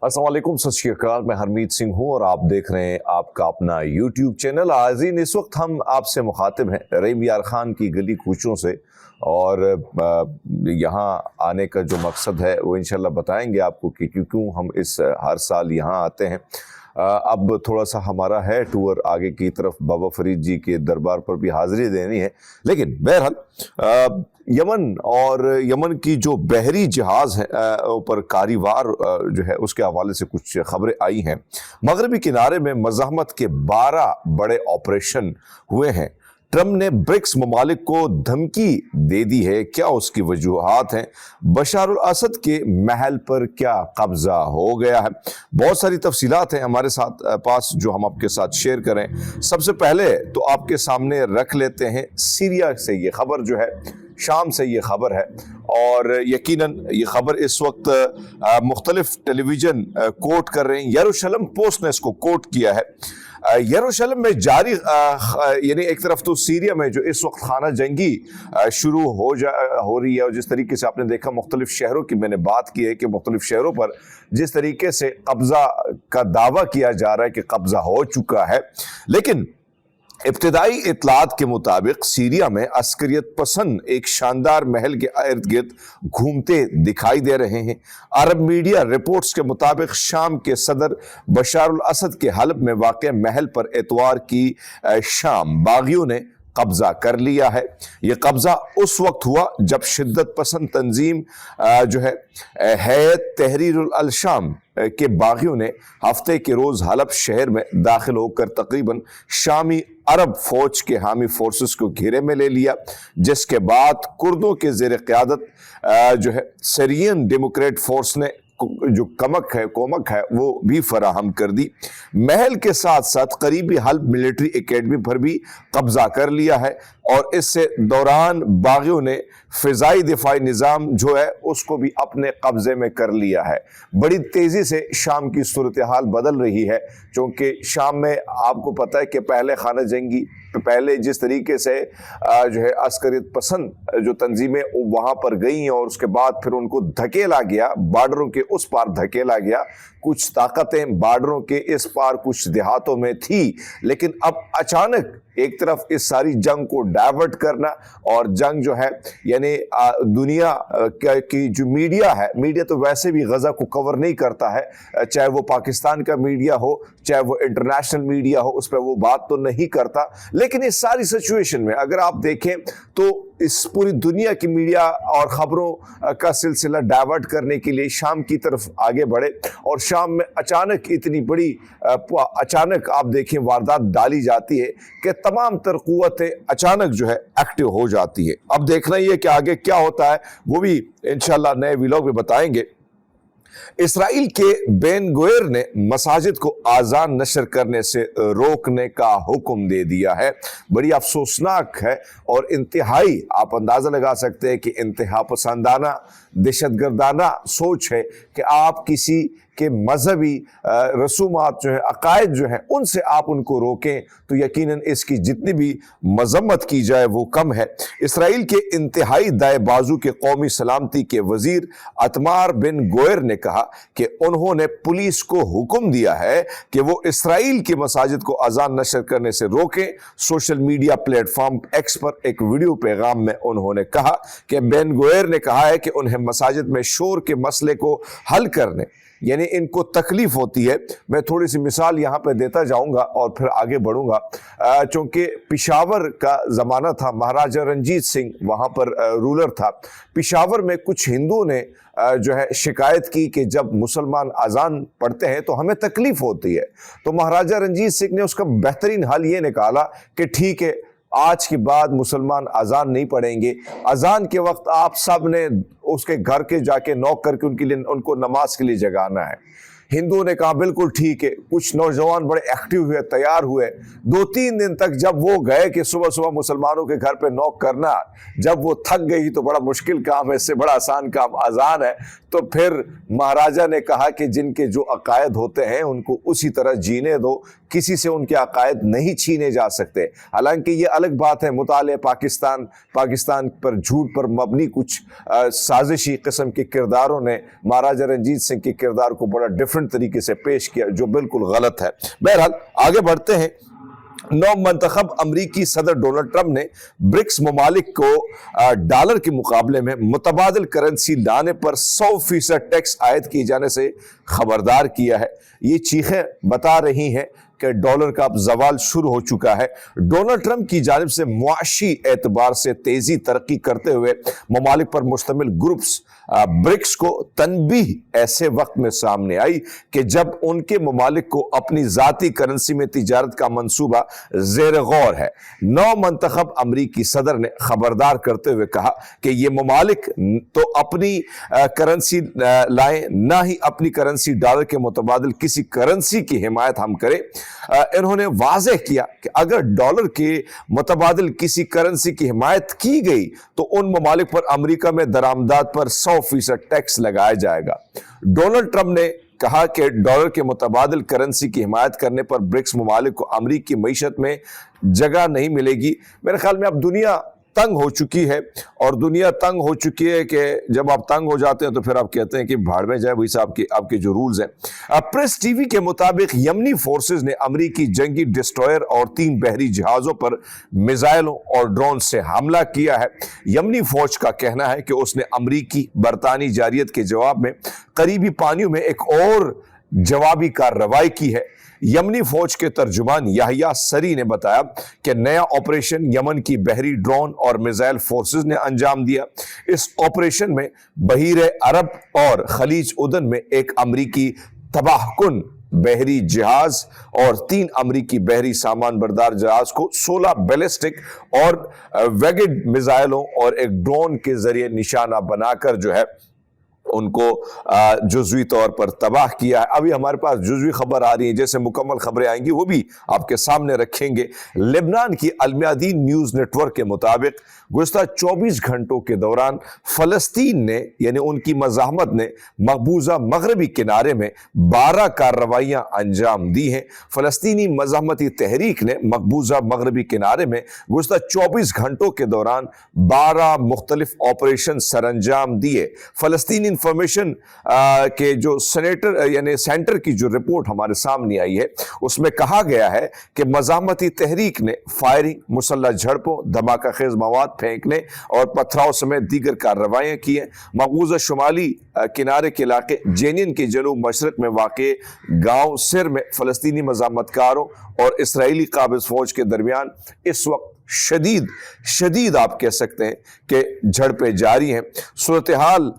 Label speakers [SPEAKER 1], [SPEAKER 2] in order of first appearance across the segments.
[SPEAKER 1] अस्सलाम वालेकुम, सत श्री अकाल। मैं हरमीत सिंह हूँ और आप देख रहे हैं आपका अपना यूट्यूब चैनल आज़ीन। इस वक्त हम आपसे मुखातिब हैं रहीम यार खान की गली कूचों से, और यहाँ आने का जो मकसद है वो इंशाल्लाह बताएंगे आपको कि क्यों हम इस हर साल यहाँ आते हैं। अब थोड़ा सा हमारा है टूर आगे की तरफ, बाबा फरीद जी के दरबार पर भी हाज़िरी देनी है। लेकिन बहरहाल यमन और यमन की जो बहरी जहाज़ है ऊपर कारीवार जो है उसके हवाले से कुछ खबरें आई हैं। मगरबी किनारे में मज़ाहमत के 12 बड़े ऑपरेशन हुए हैं। ट्रम्प ने ब्रिक्स ममालिक को धमकी दे दी है, क्या उसकी वजूहात हैं? बशार अल असद के महल पर क्या कब्जा हो गया है? बहुत सारी तफसीलात हैं हमारे साथ पास जो हम आपके साथ शेयर करें। सबसे पहले तो आपके सामने रख लेते हैं सीरिया से ये खबर जो है, शाम से ये खबर है, और यकीनन ये खबर इस वक्त मुख्तलिफ टेलीविज़न कोट कर रहे हैं। यरूशलेम पोस्ट ने इसको कोट किया है। यरूशलेम में जारी यानी एक तरफ तो सीरिया में जो इस वक्त खाना जंगी शुरू हो रही है, और जिस तरीके से आपने देखा मुख्तलिफ शहरों की मैंने बात की है कि मुख्तलिफ शहरों पर जिस तरीके से कब्जा का दावा किया जा रहा है कि कब्जा हो चुका है, लेकिन इब्तिदाई इतलात के मुताबिक सीरिया में अस्करियत पसंद एक शानदार महल के इर्द गिर्द घूमते दिखाई दे रहे हैं। अरब मीडिया रिपोर्ट्स के मुताबिक शाम के सदर बशार अल असद के हलब में वाक़ महल पर एतवार की शाम बागियों ने कब्जा कर लिया है। ये कब्जा उस वक्त हुआ जब शिद्दत पसंद तंजीम जो है हैत तहरीर अल शाम के बागियों ने हफ्ते के रोज हलब शहर में दाखिल होकर तकरीबन शामी अरब फौज के हामी फोर्सेस को घेरे में ले लिया, जिसके बाद कुर्दों के ज़ेर क़यादत जो है सीरियन डेमोक्रेट फोर्स ने जो कोमक है वो भी फराहम कर दी। महल के साथ साथ करीबी हल्ब मिलिट्री एकेडमी पर भी कब्जा कर लिया है, और इससे दौरान बागियों ने फ़िज़ाई दिफाई निज़ाम जो है उसको भी अपने कब्ज़े में कर लिया है। बड़ी तेज़ी से शाम की सूरत हाल बदल रही है, क्योंकि शाम में आपको पता है कि पहले खाना जंगी पहले जिस तरीके से जो है अस्करियत पसंद जो तंजीमें वहाँ पर गई और उसके बाद फिर उनको धकेला गया, बॉर्डरों के उस पार धकेला गया। कुछ ताकतें बॉर्डरों के इस पार कुछ देहातों में थी, लेकिन अब अचानक एक तरफ इस सारी जंग को डाइवर्ट करना, और जंग जो है यानी दुनिया की जो मीडिया है, मीडिया तो वैसे भी गज़ा को कवर नहीं करता है, चाहे वो पाकिस्तान का मीडिया हो चाहे वो इंटरनेशनल मीडिया हो, उस पर वो बात तो नहीं करता। लेकिन इस सारी सिचुएशन में अगर आप देखें तो इस पूरी दुनिया की मीडिया और ख़बरों का सिलसिला डाइवर्ट करने के लिए शाम की तरफ आगे बढ़े, और शाम में अचानक इतनी बड़ी अचानक आप देखें वारदात डाली जाती है कि तमाम तर क़ुव्वतें अचानक जो है एक्टिव हो जाती है। अब देखना ही है कि आगे क्या होता है, वो भी इंशाल्लाह नए व्लॉग में बताएंगे। इसराइल के बेन गुएर ने मसाजिद को आज़ान नशर करने से रोकने का हुक्म दे दिया है। बड़ी अफसोसनाक है और इंतहाई, आप अंदाज़ा लगा सकते हैं कि इंतहा पसंदाना दहशतगर्दाना सोच है कि आप किसी के मजहबी रसूमात जो है, अकायद जो है, उनसे आप उनको रोकें तो यकीनन इसकी जितनी भी मजम्मत की जाए वो कम है। इसराइल के इंतहाई दाएं बाजू के कौमी सलामती के वजीर अतमार बिन गोयर ने कहा कि उन्होंने पुलिस को हुक्म दिया है कि वो इसराइल की मसाजिद को अजान नशर करने से रोकें। सोशल मीडिया प्लेटफॉर्म एक्स पर एक वीडियो पैगाम में उन्होंने कहा कि बेन गोयर ने कहा है कि उन्हें मसाजिद में शोर के मसले को हल करने, यानी इनको तकलीफ होती है। मैं थोड़ी सी मिसाल यहाँ पे देता जाऊँगा और फिर आगे बढ़ूँगा। चूँकि पिशावर का ज़माना था, महाराजा रंजीत सिंह वहाँ पर रूलर था। पिशावर में कुछ हिंदुओं ने जो है शिकायत की कि जब मुसलमान अजान पढ़ते हैं तो हमें तकलीफ होती है। तो महाराजा रंजीत सिंह ने उसका बेहतरीन हल ये निकाला कि ठीक है, आज के बाद मुसलमान अजान नहीं पढ़ेंगे। अजान के वक्त आप सब ने उसके घर के जाके नॉक करके उनको नमाज के लिए जगाना है। हिंदुओं ने कहा बिल्कुल ठीक है। कुछ नौजवान बड़े एक्टिव हुए, तैयार हुए। 2-3 दिन तक जब वो गए कि सुबह सुबह मुसलमानों के घर पे नॉक करना, जब वो थक गई तो बड़ा मुश्किल काम है, इससे बड़ा आसान काम अजान है। तो फिर महाराजा ने कहा कि जिनके जो अकायद होते हैं उनको उसी तरह जीने दो, किसी से उनके अकायद नहीं छीने जा सकते। हालांकि ये अलग बात है, मुताले पाकिस्तान पर झूठ पर मबनी कुछ साजिशी किस्म के किरदारों ने महाराजा रंजीत सिंह के किरदार को बड़ा डिफरेंट ڈفرینٹ طریقے سے پیش کیا جو بالکل غلط ہے۔ بہرحال آگے بڑھتے ہیں۔ نو منتخب امریکی صدر ڈونلڈ ٹرمپ نے برکس ممالک کو ڈالر کے مقابلے میں متبادل کرنسی لانے پر 100% ٹیکس عائد کیے جانے سے خبردار کیا ہے۔ یہ چیخیں بتا رہی ہیں کہ ڈالر کا اب زوال شروع ہو چکا ہے۔ ڈونلڈ ٹرمپ کی جانب سے معاشی اعتبار سے تیزی ترقی کرتے ہوئے ممالک پر مشتمل گروپس برکس کو تنبیہ ایسے وقت میں سامنے آئی کہ جب ان کے ممالک کو اپنی ذاتی کرنسی میں تجارت کا منصوبہ زیر غور ہے۔ نو منتخب امریکی صدر نے خبردار کرتے ہوئے کہا کہ یہ ممالک تو اپنی کرنسی لائیں، نہ ہی اپنی کرنسی ڈالر کے متبادل کسی کرنسی کی حمایت ہم کریں۔ انہوں نے واضح کیا کہ اگر ڈالر کے متبادل کسی کرنسی کی حمایت کی گئی تو ان ممالک پر امریکہ میں درآمدات پر 100% ٹیکس لگایا جائے گا۔ ڈونلڈ ٹرمپ نے کہا کہ ڈالر کے متبادل کرنسی کی حمایت کرنے پر برکس ممالک کو امریکی معیشت میں جگہ نہیں ملے گی۔ میرے خیال میں اب دنیا تنگ ہو چکی ہے، اور دنیا تنگ ہو چکی ہے کہ جب آپ تنگ ہو جاتے ہیں تو پھر آپ کہتے ہیں کہ بھاڑ میں جائے، وہی صاحب آپ کے جو رولز ہیں۔ پریس ٹی وی کے مطابق یمنی فورسز نے امریکی جنگی ڈسٹرائر اور 3 بحری جہازوں پر میزائلوں اور ڈرون سے حملہ کیا ہے۔ یمنی فوج کا کہنا ہے کہ اس نے امریکی برطانوی جارحیت کے جواب میں قریبی پانیوں میں ایک اور جوابی کارروائی کی ہے۔ یمنی فوج کے ترجمان یحییٰ سری نے بتایا کہ نیا آپریشن یمن کی بحری ڈرون اور میزائل فورسز نے انجام دیا۔ اس آپریشن میں بحیر عرب اور خلیج عدن میں ایک امریکی تباہ کن بحری جہاز اور 3 امریکی بحری سامان بردار جہاز کو 16 بیلسٹک اور ویگڈ میزائلوں اور ایک ڈرون کے ذریعے نشانہ بنا کر جو ہے ان کو جزوی طور پر تباہ کیا ہے۔ ابھی ہمارے پاس جزوی خبر آ رہی ہے، جیسے مکمل خبریں آئیں گی وہ بھی آپ کے سامنے رکھیں گے۔ لبنان کی المیادین نیوز نیٹ ورک کے مطابق گزشتہ 24 گھنٹوں کے دوران فلسطین نے یعنی ان کی مزاحمت نے مقبوضہ مغربی کنارے میں 12 کارروائیاں انجام دی ہیں۔ فلسطینی مزاحمتی تحریک نے مقبوضہ مغربی کنارے میں گزشتہ 24 گھنٹوں کے دوران 12 مختلف آپریشن سر انجام دیے۔ فلسطینی انفارمیشن کے جو سینٹر کی جو رپورٹ ہمارے سامنے آئی ہے اس میں کہا گیا ہے کہ مزاحمتی تحریک نے فائرنگ، مسلح جھڑپوں، دھماکہ خیز مواد پھینکنے اور پتھراؤ سمیت دیگر کارروائیاں کی ہیں۔ مقبوضہ شمالی کنارے کے علاقے جینین کے جنوب مشرق میں واقع گاؤں سر میں فلسطینی مزاحمت کاروں اور اسرائیلی قابض فوج کے درمیان اس وقت شدید آپ کہہ سکتے ہیں کہ جھڑپیں جاری ہیں۔ صورتحال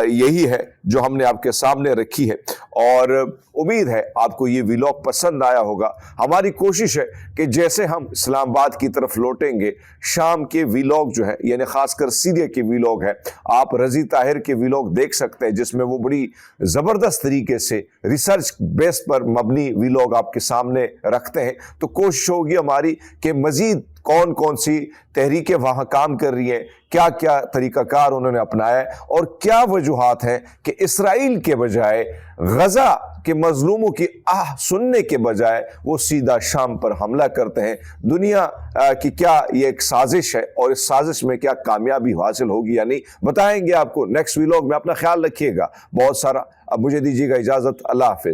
[SPEAKER 1] یہی ہے جو ہم نے آپ کے سامنے رکھی ہے، اور امید ہے آپ کو یہ ویلاگ پسند آیا ہوگا۔ ہماری کوشش ہے کہ جیسے ہم اسلام آباد کی طرف لوٹیں گے، شام کے ویلاگ جو ہے یعنی خاص کر سیریا کے ویلاگ ہے، آپ رضی طاہر کے ویلاگ دیکھ سکتے ہیں جس میں وہ بڑی زبردست طریقے سے ریسرچ بیس پر مبنی ویلاگ آپ کے سامنے رکھتے ہیں۔ تو کوشش ہوگی ہماری کہ مزید کون سی تحریکیں وہاں کام کر رہی ہیں، کیا کیا طریقہ کار انہوں نے اپنایا ہے، اور کیا وجوہات ہیں کہ اسرائیل کے بجائے غزہ کے مظلوموں کی آہ سننے کے بجائے وہ سیدھا شام پر حملہ کرتے ہیں۔ دنیا کی کیا یہ ایک سازش ہے، اور اس سازش میں کیا کامیابی حاصل ہوگی یا نہیں، بتائیں گے آپ کو نیکسٹ ویلاگ میں۔ اپنا خیال رکھیے گا بہت سارا۔ اب مجھے دیجیے گا اجازت، اللہ حافظ۔